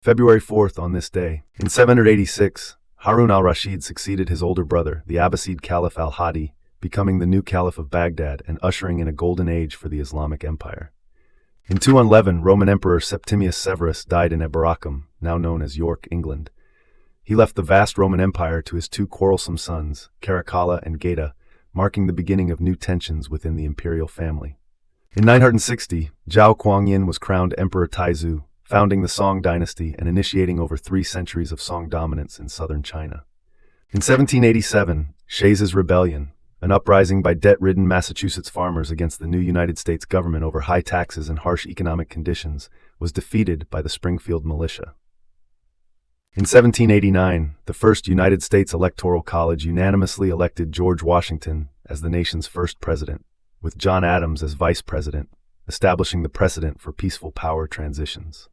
February 4th on this day. In 786, Harun al-Rashid succeeded his older brother, the Abbasid Caliph al-Hadi, becoming the new Caliph of Baghdad and ushering in a golden age for the Islamic Empire. In 211, Roman Emperor Septimius Severus died in Eboracum, now known as York, England. He left the vast Roman Empire to his two quarrelsome sons, Caracalla and Geta, marking the beginning of new tensions within the imperial family. In 960, Zhao Kuangyin was crowned Emperor Taizu, founding the Song dynasty and initiating over 3 centuries of Song dominance in southern China. In 1787, Shays's Rebellion, an uprising by debt-ridden Massachusetts farmers against the new United States government over high taxes and harsh economic conditions, was defeated by the Springfield militia. In 1789, the first United States Electoral College unanimously elected George Washington as the nation's first president, with John Adams as vice president, establishing the precedent for peaceful power transitions.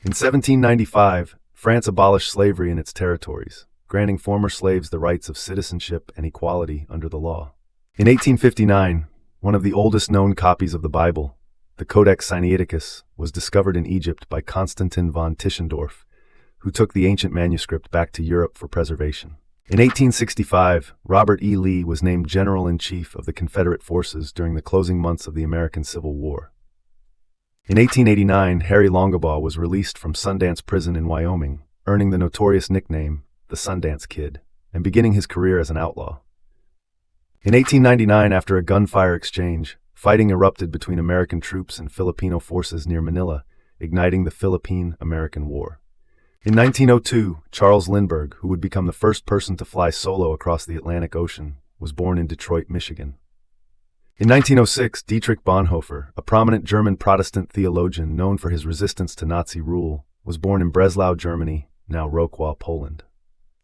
In 1795, France abolished slavery in its territories, granting former slaves the rights of citizenship and equality under the law. In 1859, one of the oldest known copies of the Bible, the Codex Sinaiticus, was discovered in Egypt by Constantin von Tischendorf, who took the ancient manuscript back to Europe for preservation. In 1865, Robert E. Lee was named General-in-Chief of the Confederate Forces during the closing months of the American Civil War. In 1889, Harry Longabaugh was released from Sundance Prison in Wyoming, earning the notorious nickname, the Sundance Kid, and beginning his career as an outlaw. In 1899, after a gunfire exchange, fighting erupted between American troops and Filipino forces near Manila, igniting the Philippine-American War. In 1902, Charles Lindbergh, who would become the first person to fly solo across the Atlantic Ocean, was born in Detroit, Michigan. In 1906, Dietrich Bonhoeffer, a prominent German Protestant theologian known for his resistance to Nazi rule, was born in Breslau, Germany, now Wrocław, Poland.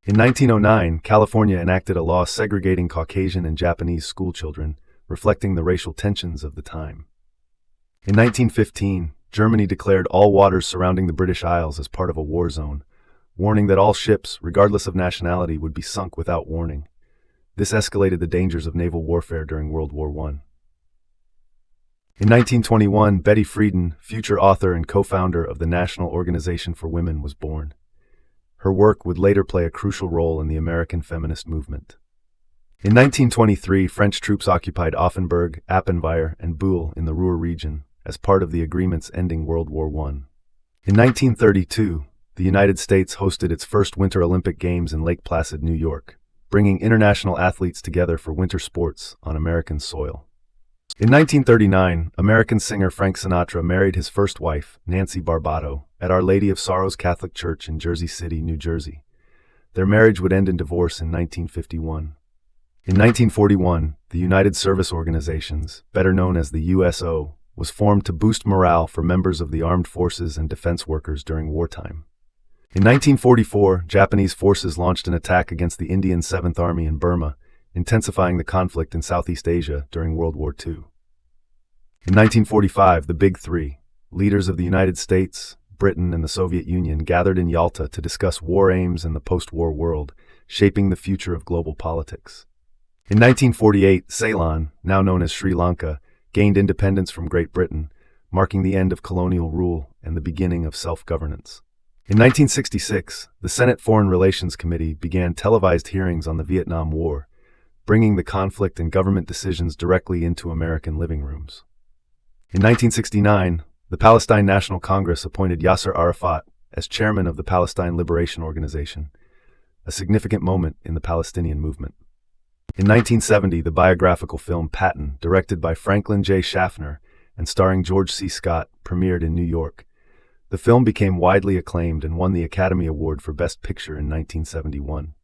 In 1909, California enacted a law segregating Caucasian and Japanese schoolchildren, reflecting the racial tensions of the time. In 1915, Germany declared all waters surrounding the British Isles as part of a war zone, warning that all ships, regardless of nationality, would be sunk without warning. This escalated the dangers of naval warfare during World War I. In 1921, Betty Friedan, future author and co-founder of the National Organization for Women, was born. Her work would later play a crucial role in the American feminist movement. In 1923, French troops occupied Offenburg, Appenweier, and Buhl in the Ruhr region, as part of the agreements ending World War I. In 1932, the United States hosted its first Winter Olympic Games in Lake Placid, New York, bringing international athletes together for winter sports on American soil. In 1939, American singer Frank Sinatra married his first wife, Nancy Barbato, at Our Lady of Sorrows Catholic Church in Jersey City, New Jersey. Their marriage would end in divorce in 1951. In 1941, the United Service Organizations, better known as the USO, was formed to boost morale for members of the armed forces and defense workers during wartime. In 1944, Japanese forces launched an attack against the Indian 7th Army in Burma, intensifying the conflict in Southeast Asia during World War II. In 1945, the Big Three, leaders of the United States, Britain, and the Soviet Union, gathered in Yalta to discuss war aims in the post-war world, shaping the future of global politics. In 1948, Ceylon, now known as Sri Lanka, gained independence from Great Britain, marking the end of colonial rule and the beginning of self-governance. In 1966, the Senate Foreign Relations Committee began televised hearings on the Vietnam War, bringing the conflict and government decisions directly into American living rooms. In 1969, the Palestine National Congress appointed Yasser Arafat as chairman of the Palestine Liberation Organization, a significant moment in the Palestinian movement. In 1970, the biographical film Patton, directed by Franklin J. Schaffner and starring George C. Scott, premiered in New York. The film became widely acclaimed and won the Academy Award for Best Picture in 1971.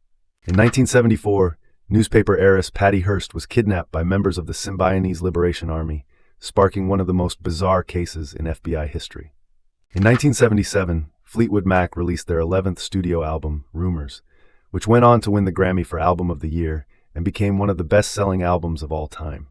In 1974, newspaper heiress Patty Hearst was kidnapped by members of the Symbionese Liberation Army, sparking one of the most bizarre cases in FBI history. In 1977, Fleetwood Mac released their 11th studio album, Rumours, which went on to win the Grammy for Album of the Year and became one of the best-selling albums of all time.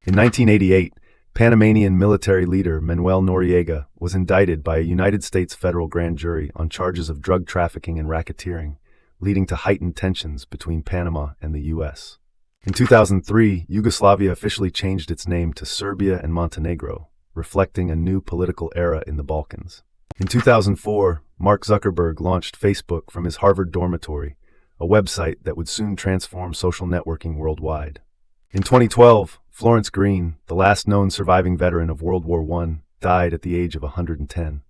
In 1988, Panamanian military leader Manuel Noriega was indicted by a United States federal grand jury on charges of drug trafficking and racketeering, leading to heightened tensions between Panama and the U.S. In 2003, Yugoslavia officially changed its name to Serbia and Montenegro, reflecting a new political era in the Balkans. In 2004, Mark Zuckerberg launched Facebook from his Harvard dormitory, a website that would soon transform social networking worldwide. In 2012, Florence Green, the last known surviving veteran of World War I, died at the age of 110,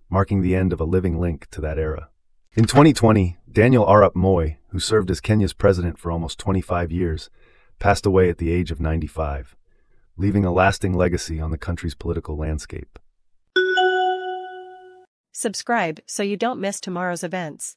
marking the end of a living link to that era. In 2020, Daniel Arap Moi, who served as Kenya's president for almost 25 years, passed away at the age of 95, leaving a lasting legacy on the country's political landscape. Subscribe so you don't miss tomorrow's events.